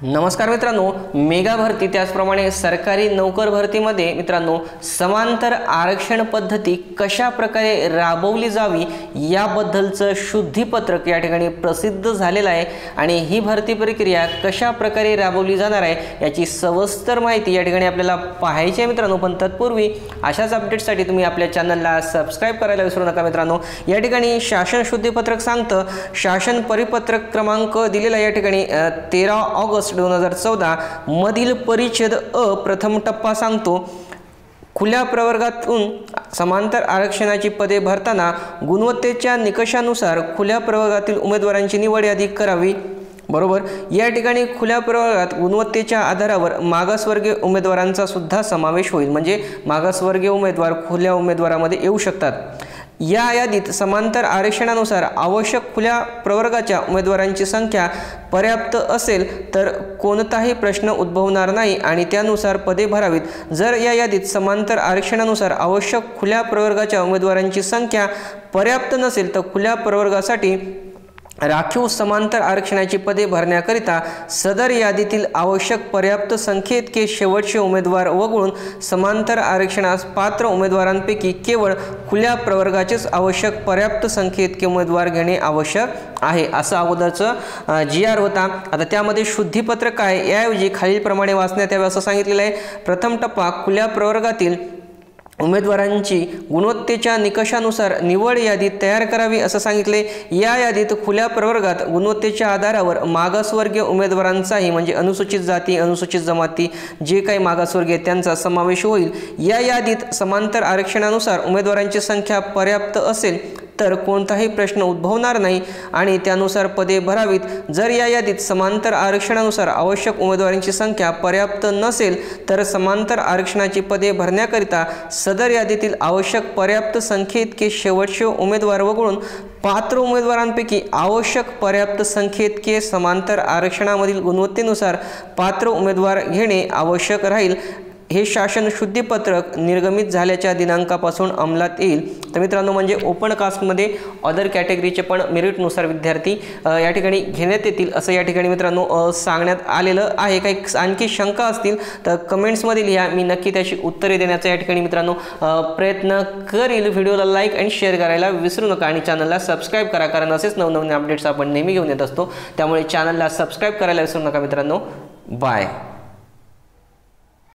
नमस्कार मित्रांनो, मेगा भरती त्याचप्रमाणे सरकारी नोकर भरतीमध्ये मित्रांनो समांतर आरक्षण पद्धती कशा प्रकारे राबवली जावी याबद्दलचं शुद्धीपत्रक या ठिकाणी प्रसिद्ध झालेलं आहे आणि ही भरती प्रक्रिया कशा प्रकारे राबवली जाणार आहे याची सविस्तर माहिती या ठिकाणी आपल्याला पाहायची आहे मित्रांनो। पण तत्पूर्वी अशाच अपडेट्ससाठी तुम्ही आपल्या चॅनलला सबस्क्राइब करायला विसरू नका मित्रांनो। या ठिकाणी शासन शुद्धीपत्रक सांगतं, शासन परिपत्रक क्रमांक दिलेला या ठिकाणी 13 ऑगस्ट 2014 मधील परिच्छेद अ प्रथम टप्पा सांगतो, खुल्या प्रवर्गातून समांतर आरक्षणाची पदे भरताना गुणवत्तेच्या निकषानुसार खुल्या प्रवर्गातील उमेदवारांची निवड यादी करावी। बरोबर, या ठिकाणी खुल्या प्रवर्गात गुणवत्तेच्या आधारावर मागासवर्गीय उमेदवारांचा सुद्धा समावेश होईल, म्हणजे मागासवर्गीय उमेदवार खुल्या उमेदवारामध्ये येऊ शकतात। या यादीत समांतर आरक्षणानुसार आवश्यक खुल्या प्रवर्गाच्या उमेदवारांची संख्या पर्याप्त असेल तर कोणताही प्रश्न उद्भवणार नाही आणि त्यानुसार पदे भरावीत। जर या यादीत समांतर आरक्षणानुसार आवश्यक खुल्या प्रवर्गाच्या उमेदवारांची संख्या पर्याप्त नसेल तर खुल्या प्रवर्गासाठी राखीव समांतर आरक्षणाची पदे भरण्याकरिता सदर यादीतील आवश्यक पर्याप्त संख्येइतके शेवटचे उमेदवार वगळून समांतर आरक्षणास पात्र उमेदवारांपैकी केवळ खुल्या प्रवर्गाचेच आवश्यक पर्याप्त संख्येइतके उमेदवार घेणे आवश्यक आहे, असं अगोदरचं GR होता। आता त्यामध्ये शुद्धीपत्रक काय याऐवजी खालीलप्रमाणे वाचण्यात यावे असं सांगितलेलं आहे। प्रथम टप्पा, खुल्या प्रवर्गातील उमेदवारांची गुणवत्तेच्या निकषानुसार निवड यादी तयार करावी असं सांगितले। या यादीत खुल्या प्रवर्गात गुणवत्तेच्या आधारावर मागासवर्गीय उमेदवारांचाही म्हणजे अनुसूचित जाती, अनुसूचित जमाती जे काही मागासवर्गीय त्यांचा समावेश होईल। या यादीत समांतर आरक्षणानुसार उमेदवारांची संख्या पर्याप्त असेल तर कोणताही प्रश्न उद्भवणार नाही आणि त्यानुसार पदे भरावीत। जर या यादीत समांतर आरक्षणानुसार आवश्यक उमेदवारांची संख्या पर्याप्त नसेल तर समांतर आरक्षणाची पदे भरण्याकरिता सदर यादीतील आवश्यक पर्याप्त संख्येइतके शेवटचे उमेदवार वगळून पात्र उमेदवारांपैकी आवश्यक पर्याप्त संख्येइतके समांतर आरक्षणामधील गुणवत्तेनुसार पात्र उमेदवार घेणे आवश्यक राहील। हे शासन शुद्धीपत्रक निर्गमित झाल्याच्या दिनांकापासून अंमलात येईल। तर मित्रांनो, म्हणजे ओपन कास्टमध्ये अदर कॅटेगरीचे पण मेरिटनुसार विद्यार्थी या ठिकाणी घेण्यात येतील असं या ठिकाणी मित्रांनो सांगण्यात आलेलं आहे। काही आणखी शंका असतील तर कमेंट्समध्ये लिहा, मी नक्की त्याची उत्तरे देण्याचा या ठिकाणी मित्रांनो प्रयत्न करेल। व्हिडिओला लाईक आणि शेअर करायला विसरू नका आणि चॅनलला सबस्क्राईब करा, कारण असेच नवनवीन अपडेट्स आपण नेहमी घेऊन येत असतो, त्यामुळे चॅनलला सबस्क्राईब करायला विसरू नका मित्रांनो। बाय।